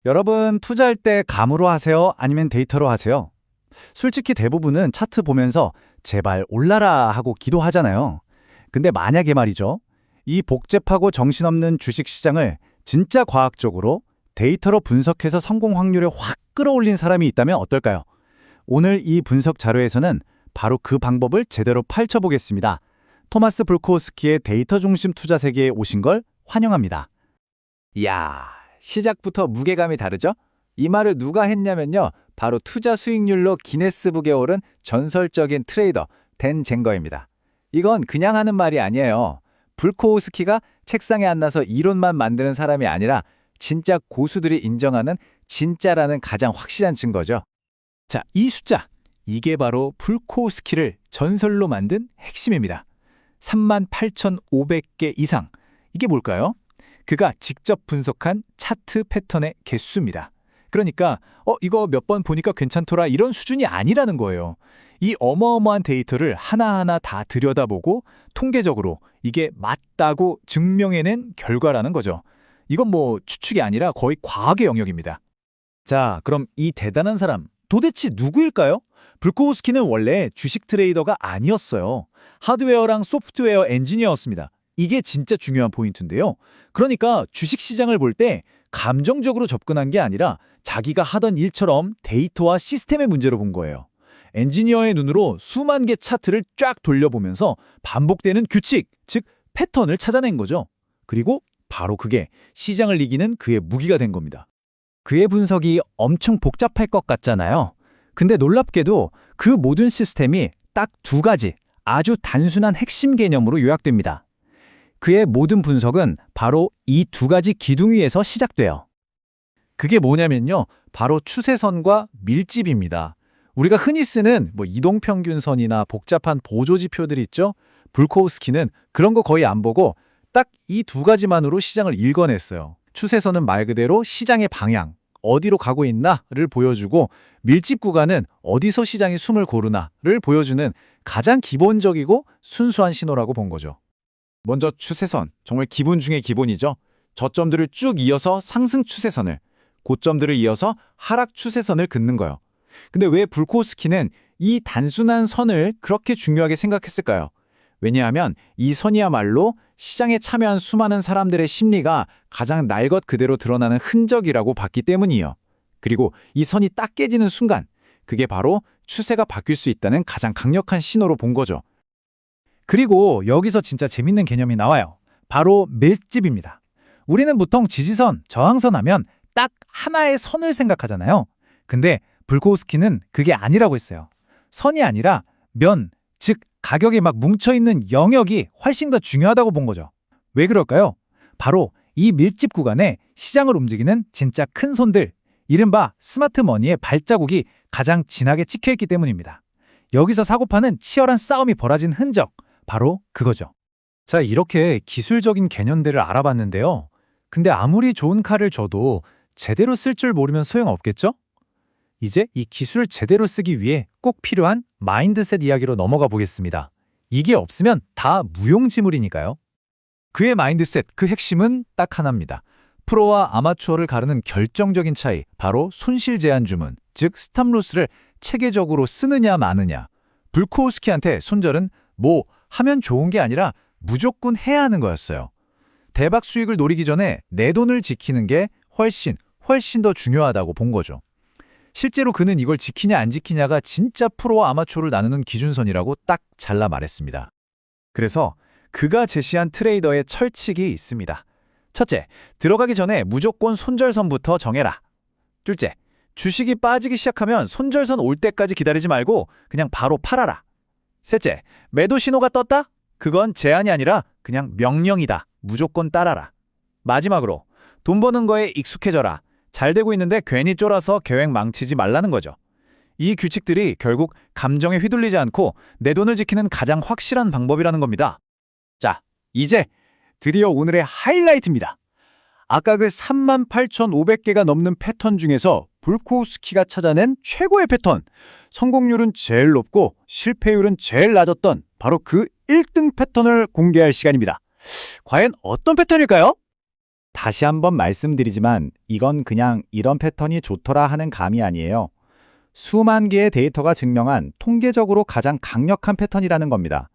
여러분, 투자할 때 감으로 하세요? 아니면 데이터로 하세요? 솔직히 대부분은 차트 보면서 제발 올라라 하고 기도하잖아요. 근데 만약에 말이죠. 이 복잡하고 정신없는 주식 시장을 진짜 과학적으로 데이터로 분석해서 성공 확률을 확 끌어올린 사람이 있다면 어떨까요? 오늘 이 분석 자료에서는 바로 그 방법을 제대로 파헤쳐보겠습니다. 토마스 불코우스키의 데이터 중심 투자 세계에 오신 걸 환영합니다. 이야, 시작부터 무게감이 다르죠? 이 말을 누가 했냐면요. 바로 투자 수익률로 기네스북에 오른 전설적인 트레이더 댄 젠거입니다. 이건 그냥 하는 말이 아니에요. 불코우스키가 책상에 앉아서 이론만 만드는 사람이 아니라 진짜 고수들이 인정하는 진짜라는 가장 확실한 증거죠. 자, 이 숫자. 이게 바로 불코우스키를 전설로 만든 핵심입니다. 38,500개 이상. 이게 뭘까요? 그가 직접 분석한 차트 패턴의 개수입니다. 그러니까 이거 몇 번 보니까 괜찮더라 이런 수준이 아니라는 거예요. 이 어마어마한 데이터를 하나하나 다 들여다보고 통계적으로 이게 맞다고 증명해낸 결과라는 거죠. 이건 뭐 추측이 아니라 거의 과학의 영역입니다. 자, 그럼 이 대단한 사람 도대체 누구일까요? 불코우스키는 원래 주식 트레이더가 아니었어요. 하드웨어랑 소프트웨어 엔지니어였습니다. 이게 진짜 중요한 포인트인데요. 그러니까 주식시장을 볼 때 감정적으로 접근한 게 아니라 자기가 하던 일처럼 데이터와 시스템의 문제로 본 거예요. 엔지니어의 눈으로 수만 개 차트를 쫙 돌려보면서 반복되는 규칙, 즉 패턴을 찾아낸 거죠. 그리고 바로 그게 시장을 이기는 그의 무기가 된 겁니다. 그의 분석이 엄청 복잡할 것 같잖아요. 근데 놀랍게도 그 모든 시스템이 딱 두 가지 아주 단순한 핵심 개념으로 요약됩니다. 그의 모든 분석은 바로 이 두 가지 기둥 위에서 시작돼요. 그게 뭐냐면요. 바로 추세선과 밀집입니다. 우리가 흔히 쓰는 이동평균선이나 복잡한 보조지표들 있죠? 불코우스키는 그런 거 거의 안 보고 딱 이 두 가지만으로 시장을 읽어냈어요. 추세선은 말 그대로 시장의 방향, 어디로 가고 있나를 보여주고 밀집 구간은 어디서 시장이 숨을 고르나를 보여주는 가장 기본적이고 순수한 신호라고 본 거죠. 먼저 추세선, 정말 기본 중의 기본이죠. 저점들을 쭉 이어서 상승 추세선을, 고점들을 이어서 하락 추세선을 긋는 거예요. 근데 왜 불코우스키는 이 단순한 선을 그렇게 중요하게 생각했을까요? 왜냐하면 이 선이야말로 시장에 참여한 수많은 사람들의 심리가 가장 날 것 그대로 드러나는 흔적이라고 봤기 때문이에요. 그리고 이 선이 딱 깨지는 순간, 그게 바로 추세가 바뀔 수 있다는 가장 강력한 신호로 본 거죠. 그리고 여기서 진짜 재밌는 개념이 나와요. 바로 밀집입니다. 우리는 보통 지지선, 저항선 하면 딱 하나의 선을 생각하잖아요. 근데 불코우스키는 그게 아니라고 했어요. 선이 아니라 면, 즉 가격이 막 뭉쳐있는 영역이 훨씬 더 중요하다고 본 거죠. 왜 그럴까요? 바로 이 밀집 구간에 시장을 움직이는 진짜 큰 손들, 이른바 스마트 머니의 발자국이 가장 진하게 찍혀있기 때문입니다. 여기서 사고파는 치열한 싸움이 벌어진 흔적, 바로 그거죠. 자, 이렇게 기술적인 개념들을 알아봤는데요. 근데 아무리 좋은 칼을 줘도 제대로 쓸 줄 모르면 소용없겠죠? 이제 이 기술을 제대로 쓰기 위해 꼭 필요한 마인드셋 이야기로 넘어가 보겠습니다. 이게 없으면 다 무용지물이니까요. 그의 마인드셋, 그 핵심은 딱 하나입니다. 프로와 아마추어를 가르는 결정적인 차이, 바로 손실 제한 주문, 즉 스탑로스를 체계적으로 쓰느냐 마느냐. 불코우스키한테 손절은 하면 좋은 게 아니라 무조건 해야 하는 거였어요. 대박 수익을 노리기 전에 내 돈을 지키는 게 훨씬 더 중요하다고 본 거죠. 실제로 그는 이걸 지키냐 안 지키냐가 진짜 프로와 아마추어를 나누는 기준선이라고 딱 잘라 말했습니다. 그래서 그가 제시한 트레이더의 철칙이 있습니다. 첫째, 들어가기 전에 무조건 손절선부터 정해라. 둘째, 주식이 빠지기 시작하면 손절선 올 때까지 기다리지 말고 그냥 바로 팔아라. 셋째, 매도 신호가 떴다? 그건 제한이 아니라 그냥 명령이다. 무조건 따라라. 마지막으로, 돈 버는 거에 익숙해져라. 잘 되고 있는데 괜히 쫄아서 계획 망치지 말라는 거죠. 이 규칙들이 결국 감정에 휘둘리지 않고 내 돈을 지키는 가장 확실한 방법이라는 겁니다. 자, 이제 드디어 오늘의 하이라이트입니다. 아까 그 38,500개가 넘는 패턴 중에서 불코우스키가 찾아낸 최고의 패턴, 성공률은 제일 높고 실패율은 제일 낮았던 바로 그 1등 패턴을 공개할 시간입니다. 과연 어떤 패턴일까요? 다시 한번 말씀드리지만 이건 그냥 이런 패턴이 좋더라 하는 감이 아니에요. 수만 개의 데이터가 증명한 통계적으로 가장 강력한 패턴이라는 겁니다.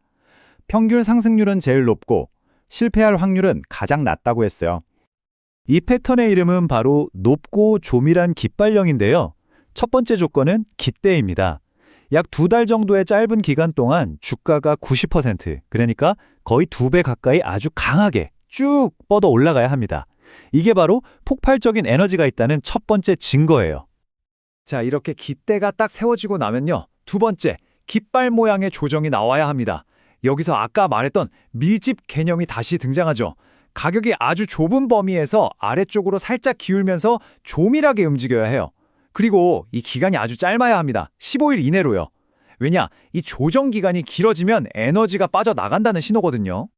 평균 상승률은 제일 높고 실패할 확률은 가장 낮다고 했어요. 이 패턴의 이름은 바로 높고 조밀한 깃발령인데요. 첫 번째 조건은 깃대입니다. 약 2달 정도의 짧은 기간 동안 주가가 90%, 그러니까 거의 2배 가까이 아주 강하게 쭉 뻗어 올라가야 합니다. 이게 바로 폭발적인 에너지가 있다는 첫 번째 증거예요. 자, 이렇게 깃대가 딱 세워지고 나면요. 두 번째, 깃발 모양의 조정이 나와야 합니다. 여기서 아까 말했던 밀집 개념이 다시 등장하죠. 가격이 아주 좁은 범위에서 아래쪽으로 살짝 기울면서 조밀하게 움직여야 해요. 그리고 이 기간이 아주 짧아야 합니다. 15일 이내로요. 왜냐? 이 조정 기간이 길어지면 에너지가 빠져나간다는 신호거든요.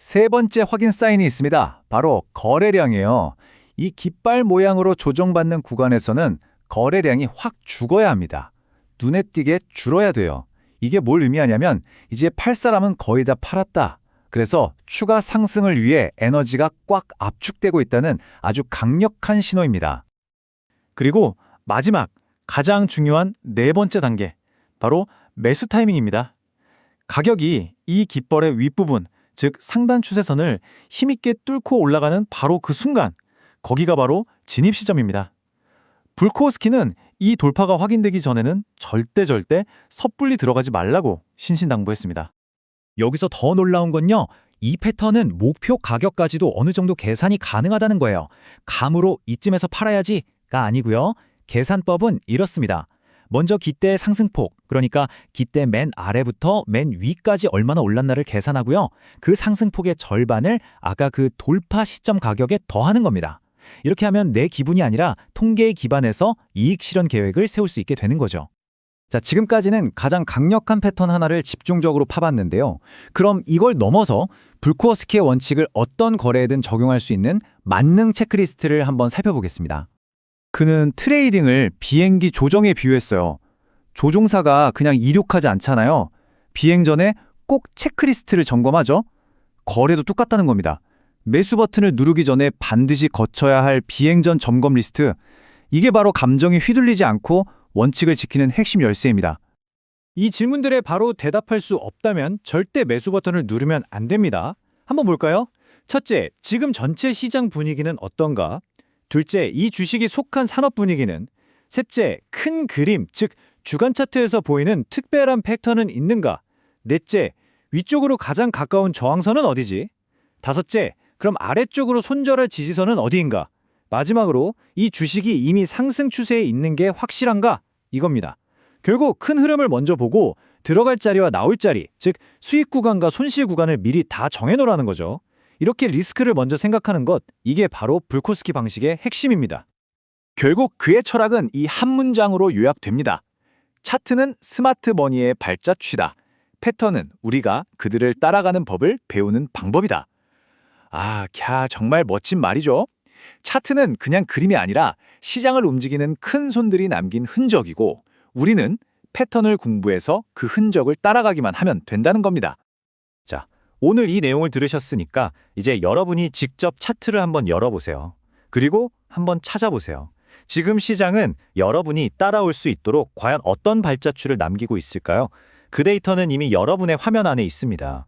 세 번째 확인 사인이 있습니다. 바로 거래량이에요. 이 깃발 모양으로 조정받는 구간에서는 거래량이 확 죽어야 합니다. 눈에 띄게 줄어야 돼요. 이게 뭘 의미하냐면 이제 팔 사람은 거의 다 팔았다. 그래서 추가 상승을 위해 에너지가 꽉 압축되고 있다는 아주 강력한 신호입니다. 그리고 마지막, 가장 중요한 네 번째 단계, 바로 매수 타이밍입니다. 가격이 이 깃발의 윗부분, 즉 상단 추세선을 힘있게 뚫고 올라가는 바로 그 순간, 거기가 바로 진입 시점입니다. 불코스키는 이 돌파가 확인되기 전에는 절대 섣불리 들어가지 말라고 신신당부했습니다. 여기서 더 놀라운 건요. 이 패턴은 목표 가격까지도 어느 정도 계산이 가능하다는 거예요. 감으로 이쯤에서 팔아야지가 아니고요. 계산법은 이렇습니다. 먼저 깃대의 상승폭, 그러니까 깃대 맨 아래부터 맨 위까지 얼마나 올랐나를 계산하고요. 그 상승폭의 절반을 아까 그 돌파 시점 가격에 더하는 겁니다. 이렇게 하면 내 기분이 아니라 통계에 기반해서 이익 실현 계획을 세울 수 있게 되는 거죠. 자, 지금까지는 가장 강력한 패턴 하나를 집중적으로 파봤는데요. 그럼 이걸 넘어서 불코어스키의 원칙을 어떤 거래에든 적용할 수 있는 만능 체크리스트를 한번 살펴보겠습니다. 그는 트레이딩을 비행기 조정에 비유했어요. 조종사가 그냥 이륙하지 않잖아요. 비행 전에 꼭 체크리스트를 점검하죠. 거래도 똑같다는 겁니다. 매수 버튼을 누르기 전에 반드시 거쳐야 할 비행 전 점검 리스트. 이게 바로 감정이 휘둘리지 않고 원칙을 지키는 핵심 열쇠입니다. 이 질문들에 바로 대답할 수 없다면 절대 매수 버튼을 누르면 안 됩니다. 한번 볼까요? 첫째, 지금 전체 시장 분위기는 어떤가? 둘째, 이 주식이 속한 산업 분위기는? 셋째, 큰 그림, 즉 주간 차트에서 보이는 특별한 패턴은 있는가? 넷째, 위쪽으로 가장 가까운 저항선은 어디지? 다섯째, 그럼 아래쪽으로 손절할 지지선은 어디인가? 마지막으로 이 주식이 이미 상승 추세에 있는 게 확실한가? 이겁니다. 결국 큰 흐름을 먼저 보고 들어갈 자리와 나올 자리, 즉 수익 구간과 손실 구간을 미리 다 정해놓으라는 거죠. 이렇게 리스크를 먼저 생각하는 것, 이게 바로 불코스키 방식의 핵심입니다. 결국 그의 철학은 이 한 문장으로 요약됩니다. 차트는 스마트 머니의 발자취다. 패턴은 우리가 그들을 따라가는 법을 배우는 방법이다. 정말 멋진 말이죠. 차트는 그냥 그림이 아니라 시장을 움직이는 큰 손들이 남긴 흔적이고 우리는 패턴을 공부해서 그 흔적을 따라가기만 하면 된다는 겁니다. 자, 오늘 이 내용을 들으셨으니까 이제 여러분이 직접 차트를 한번 열어보세요. 그리고 한번 찾아보세요. 지금 시장은 여러분이 따라올 수 있도록 과연 어떤 발자취를 남기고 있을까요? 그 데이터는 이미 여러분의 화면 안에 있습니다.